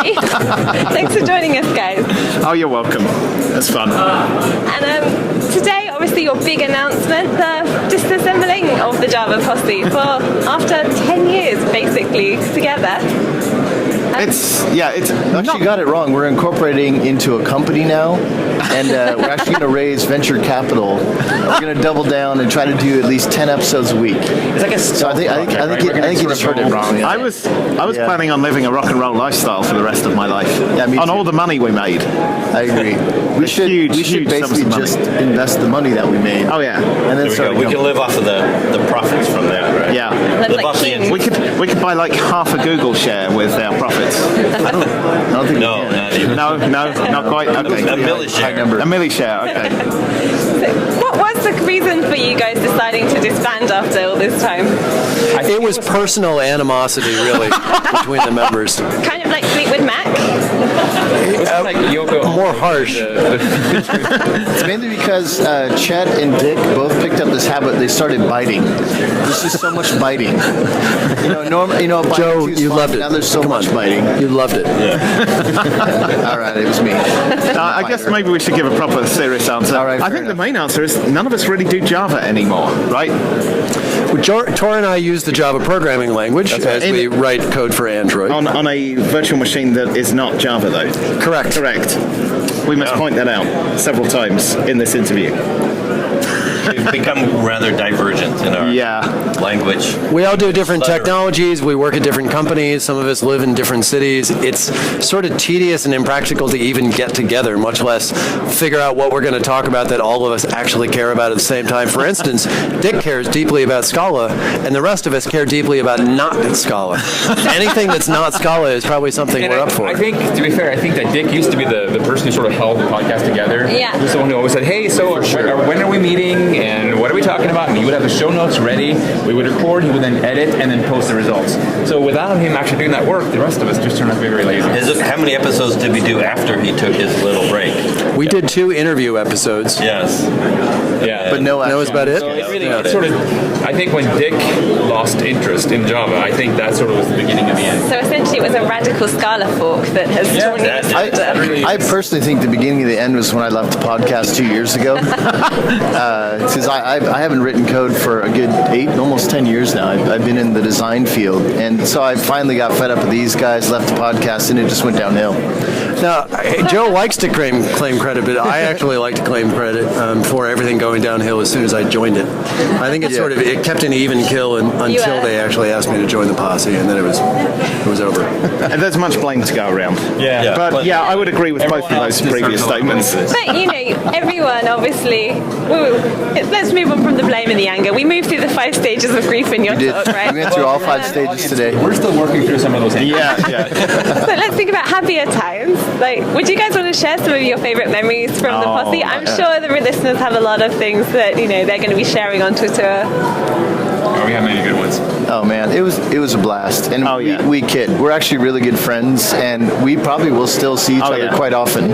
Posse. Thanks for joining us, guys. Oh, you're welcome. That's fun. And today, obviously, your big announcement, the disassembling of the Java Posse for after 10 years, basically, together. It's Actually, you got it wrong. We're incorporating into a company now, and we're actually going to raise venture capital. We're going to double down and try to do at least 10 episodes a week. It's like a So I think you just heard it wrong. I was planning on living a rock and roll lifestyle for the rest of my life. Yeah, me on too. all the money we made. I agree. We should huge basically sums of just money. invest the money that we made. Oh yeah. And then start we can live off of the profits from that, right? Yeah. Live like off the kings. We could buy like half a Google share with our profits. I don't think No, we can. not even. No, not quite. Okay. A milli-share. A milli share. Okay. So what was the reason for you guys deciding to disband after all this time? It was personal animosity, really, between the members. Kind of like Fleetwood Mac? More harsh. It's mainly because Chet and Dick both picked up this habit. They started biting. There's just so much biting. Biting Joe, too's you fun, loved it. Now there's so Come much on. biting. You loved it. All right, it was me. I guess maybe we should give a proper serious answer. All right, I fair think the enough. main answer is none of us really do Java anymore, right? Tor and I use the Java programming language as we write code for Android. On a virtual machine that is not Java, though. Correct. Correct. We must point that out several times in this interview. We've become rather divergent in our language. We all do different Stutter. technologies. We work at different companies. Some of us live in different cities. It's sort of tedious and impractical to even get together, much less figure out what we're going to talk about that all of us actually care about at the same time. For instance, Dick cares deeply about Scala, and the rest of us care deeply about not Scala. Anything that's not Scala is probably something we're up for. I think, to be fair, I think that Dick used to be the person who sort of held the podcast together. Yeah. He was the one who always said, hey, so when are we meeting and what are we talking about? And he would have the show notes ready. We would record, he would then edit, and then post the results. So without him actually doing that work, the rest of us just turned out to be very lazy. How many episodes did we do after he took his little break? We did 2 interview episodes. Yes. Yeah. But no That was about it. So it really sort of, I think when Dick lost interest in Java, I think that sort of was the beginning of the end. So essentially it was a radical Scala fork that has torn you asunder. I personally think the beginning of the end was when I left the podcast 2 years ago. Since I haven't written code for a good almost 10 years now. I've been in the design field. And so I finally got fed up with these guys, left the podcast, and it just went downhill. Now, Joe likes to claim credit, but I actually like to claim credit for everything going downhill as soon as I joined it. I think it kept an even kill until they actually asked me to join the posse, and then it was over. And there's much blame to go around. Yeah. But yeah, I would agree with both of those previous statements. But, everyone, obviously, let's move on from the blame and the anger. We moved through the 5 stages of grief in your We did. talk, right? We went through all 5 stages today. We're still working through some of those things. Yeah. So let's think about happier times. Would you guys want to share some of your favorite memories from the posse? I'm sure the listeners have a lot of things that they're going to be sharing on Twitter. Oh, we have many good ones. Oh man, it was a blast, and Oh, yeah. we kid. We're actually really good friends, and we probably will still see each other quite often.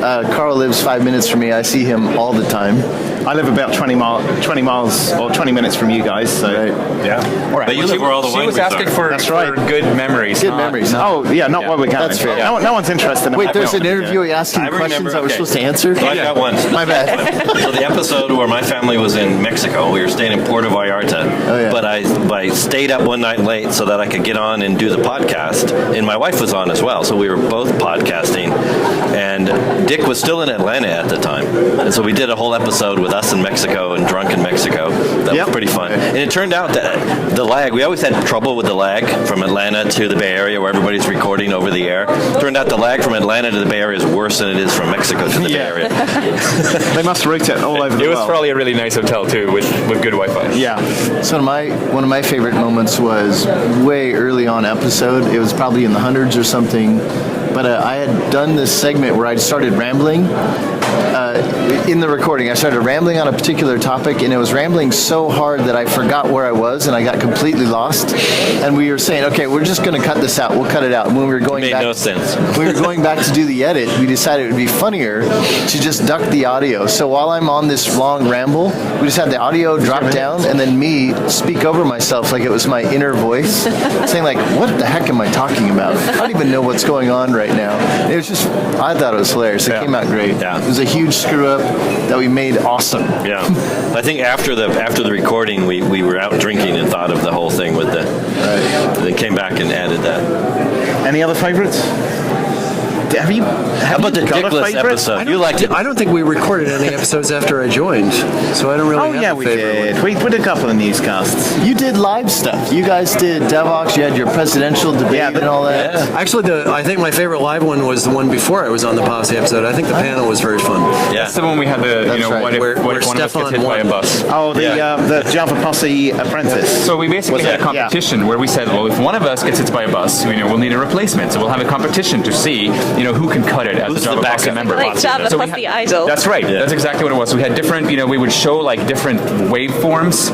Carl lives 5 minutes from me. I see him all the time. I live about 20 miles or 20 minutes from you guys, so Yeah. All right. But you live where all the She was wineries asking are. for good memories. Good memories. Oh yeah, not what we're going. That's fair. No one's interested in Wait, that. there's an interview asking I questions remember, that we're okay. supposed to answer? So I got one. My bad. So the episode where my family was in Mexico, we were staying in Puerto Vallarta, yeah. but I stayed up one night late so that I could get on and do the podcast, and my wife was on as well, so we were both podcasting, and Dick was still in Atlanta at the time, and so we did a whole episode with us in Mexico and drunk in Mexico. That was pretty fun, and it turned out that the lag, we always had trouble with the lag from Atlanta to the Bay Area where everybody's recording over the air. Turned out the lag from Atlanta to the Bay Area is worse than it is from Mexico to the Bay Area. They must route it all over the It was world. probably a really nice hotel too, with good Wi-Fi. Yeah. So one of my favorite moments was way early on episode. It was probably in the hundreds or something. But I had done this segment where I started rambling, in the recording, I started rambling on a particular topic, and it was rambling so hard that I forgot where I was, and I got completely lost. And we were saying, okay, we're just going to cut this out. We'll cut it out. And when we were going Made back, no sense. we were going back to do the edit, we decided it would be funnier to just duck the audio. So while I'm on this long ramble, we just had the audio drop down, and then me speak over myself like it was my inner voice, saying like, what the heck am I talking about? I don't even know what's going on right now. It was just, I thought it was hilarious. It came out great. Yeah. It was a huge screw up that we made awesome. Yeah, I think after the recording, we were out drinking and thought of the whole thing with the. They came back and added that. Any other favourites? How about the Dickless episode? You liked it. I don't think we recorded any episodes after I joined, so I don't really have a we favorite did. one. We did a couple of newscasts. You did live stuff. You guys did Devoxx. You had your presidential debate and all that. Actually, I think my favorite live one was the one before I was on the Posse episode. I think the panel was very fun. Yeah. That's the one we had the, That's right. what if Where one of us gets Stefan hit by a won. bus? Oh, the Java Posse apprentice. So we basically had a competition where we said, well, if one of us gets hit by a bus, we'll need a replacement. So we'll have a competition to see, who can cut it as Who's a Java the Posse backup? member. Like Java So we Posse had- Idol. That's right. Yeah. That's exactly what it was. So we had different, we would show like different waveforms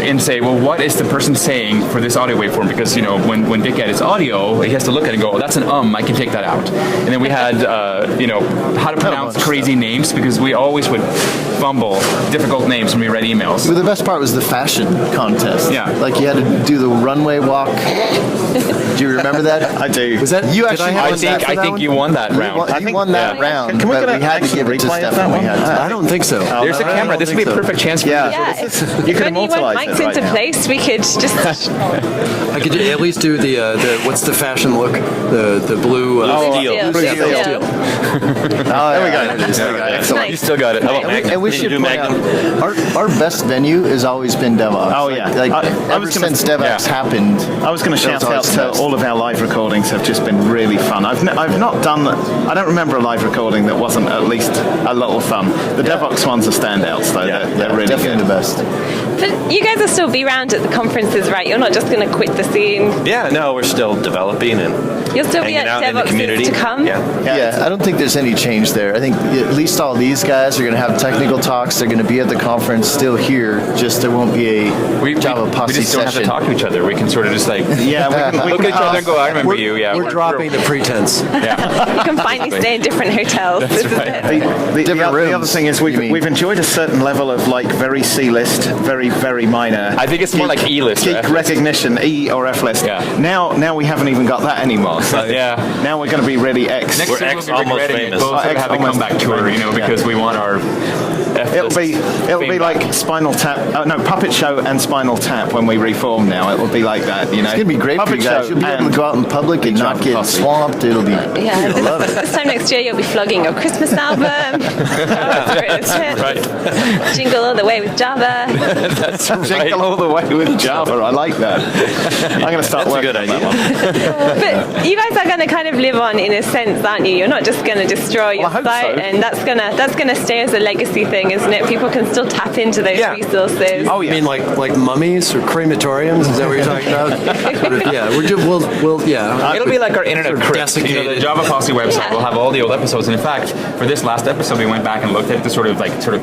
and say, well, what is the person saying for this audio waveform? Because, when Dick edits audio, he has to look at it and go, oh, that's an I can take that out. And then we had, how to pronounce crazy names, because we always would fumble difficult names when we read emails. Well, the best part was the fashion contest. Yeah. Like you had to do the runway walk. Do you remember that? I do. Was that You did actually I won have that for I that think one? you won that round. You won that round, Can we but get we had to actual give it to replay of Stefan. that We one? had to. I don't think so. There's a camera. This would be a perfect chance for Yeah. Yeah, You could when you want immortalise mics it right into now. place, we could just I could at least do the what's the fashion look? The blue. Steel. Blue Steel. steel. Oh, there we go. Excellent. You still got it. How about Magnum? And we Can should you do point out, Magnum? our best venue has always been Devoxx. Oh, yeah. Like I ever was gonna- since Devoxx happened. I was going to shout out to all of our live recordings have just been really fun. I've not done, I don't remember a live recording that wasn't at least a little fun. The Devoxx ones are standouts though. Yeah. They're really Definitely good. the best. But you guys will still be around at the conferences, right? You're not just going to quit the scene. Yeah, no, we're still developing and You'll still be hanging at out in the Devoxx community. to come. Yeah. I don't think there's any change there. I think at least all these guys are going to have technical talks. They're going to be at the conference, still here. Just there won't be a Java Posse we just don't have to session. talk to each other. We can sort of just like Yeah, we look can at each other and go, I remember We're, you. Yeah, we're dropping the pretense. Yeah. You can finally stay in different hotels. This is right. it. Different the other rooms, thing is you mean. we've enjoyed a certain level of like very C-list, very, very minor. I think it's more like E-list or Geek F-list. recognition, E or F-list. Yeah. Now we haven't even got that anymore. So Yeah. now we're going to be really X. Next We're year X we'll be almost regretting it. famous. We'll sort of X have a almost comeback tour, famous, because we want our It'll be like Spinal Tap. Puppet Show and Spinal Tap when we reform. Now it will be like that. It's going to be great for Puppet you guys. Show You'll be able and to go out in public and not Java get Posse. swamped. It'll be. Yeah, I love it. this time next year you'll be flogging your Christmas album. Jingle all the way with Java. That's right. Jingle all the way with Java. I like that. I'm going to start That's a working good on idea. that one. But you guys are going to kind of live on in a sense, aren't you? You're not just going to destroy your I hope site, so. and that's gonna stay as a legacy thing, isn't it? People can still tap into those Yeah. resources. Oh You yeah. mean like mummies or crematoriums? Is that what you're talking about? Sort of, yeah, It'll be like our internet Sort of crypt. The desiccated. Java Posse website Yeah. will have all the old episodes. And in fact, for this last episode, we went back and looked at it to sort of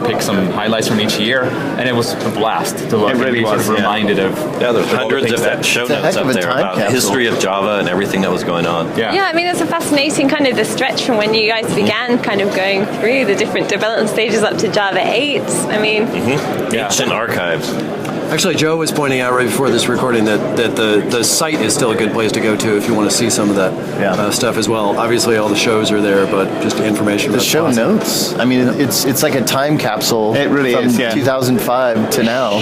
pick some highlights from each year, and it was a blast to look. It really and be was, sort of yeah. reminded of. Yeah, there's all the hundreds things of that- show It's a notes heck up of a there time about the capsule. history of Java and everything that was going on. Yeah. I mean, it's a fascinating kind of the stretch from when you guys began kind of going through the different development stages up to Java 8. I mean, Yeah. Ancient archives. Actually, Joe was pointing out right before this recording that the site is still a good place to go to if you want to see some of that stuff as well. Obviously, all the shows are there, but just information. The about show Posse. notes. I mean, it's like a time capsule. It really from is, yeah. 2005 to now.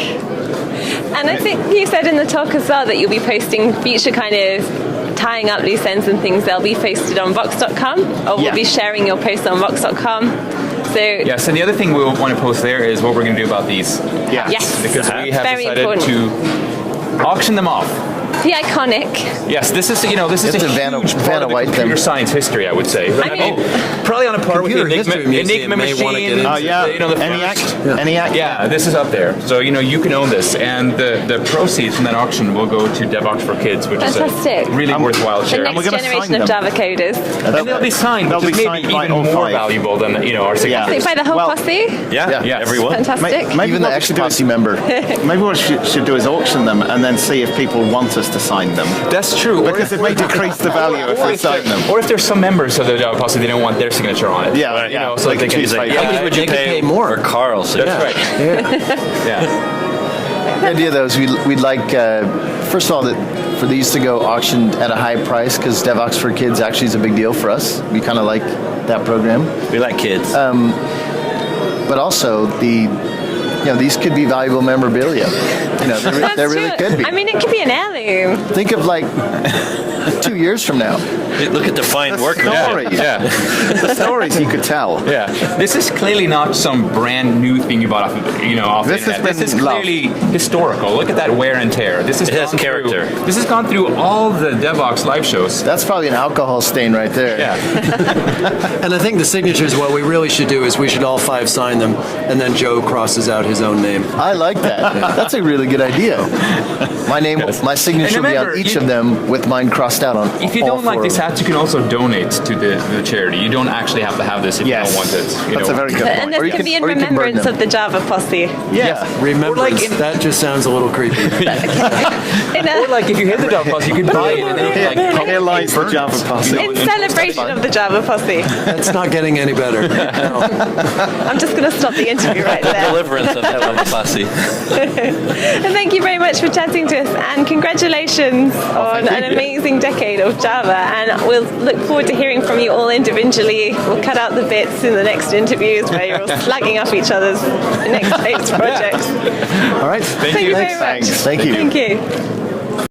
and I think you said in the talk as well that you'll be posting future kind of tying up loose ends and things. They'll be posted on Vox.com, or we'll Yeah. be sharing your post on Vox.com. So Yes, and the other thing we'll want to post there is what we're going to do about these. Yeah. yes, Because we have very decided important. to auction them off. The iconic. Yes, this is a It's a Vanna- huge part Vanna of the White computer thing. science history, I would say. I mean- probably on a par with the Computer History Museum Enigma may wanna machine. get into Oh yeah, The ENIAC, first- ENIAC. Yeah, this is up there. So, you can own this. And the proceeds from that auction will go to Devoxx for Kids, which Fantastic. is a really worthwhile The charity. we're next gonna generation sign of them. Java coders. And they'll be signed, They'll which be is signed maybe by even all more five. valuable than our signatures. By the whole Well, posse. Yeah, Yeah. everyone. Fantastic. Maybe Even the what we should do is- ex-Posse member. Maybe what we should do is auction them and then see if people want us to sign them. That's true. Because it may decrease the value if we sign them. Or if there's some members of the Java Posse, they don't want their signature on it. Yeah, Right, yeah. so They they can can choose say, like yeah, How much would you They could pay pay more. for Carl's? That's right. Yeah. The idea, though, is we'd like, first of all, that for these to go auctioned at a high price, because Devoxx for Kids actually is a big deal for us. We kind of like that program. We like kids. But also, these could be valuable memorabilia. That's They really true. could be. I mean, it could be an heirloom. Think of 2 years from now. Look at the fine work. Stories. Yeah. The stories you could tell. Yeah, this is clearly not some brand new thing you bought off off This the has internet. This been is loved. clearly historical. Look at that wear and tear. This It has character. This has gone through all the Devoxx live shows. That's probably an alcohol stain right there. Yeah, And I think the signatures, what we really should do is we should all 5 sign them, and then Joe crosses out his own name. I like that. That's a really good idea. My signature will be on remember, each of them with mine crossed out on if you all don't like 4 these of them. hats, you can also donate to the charity. You don't actually have to have this if Yes. you don't want it. That's a very good And point. this Or you could can- be in or you can burn remembrance them. of the Java Posse. Yeah. Remembrance, in- that just sounds a little creepy. Or like if you hit the Java Posse, you could buy it and then like Here lies the Java Posse. in celebration of the Java Posse. That's not getting any better. No. I'm just going to stop the interview right there. Deliverance of Java Posse. And thank you very much for chatting to us, and congratulations on an amazing decade of Java. And we'll look forward to hearing from you all individually. We'll cut out the bits in the next interviews where you're all slagging off each other's next projects. All right. Thank you very much. Thank you. Thank you.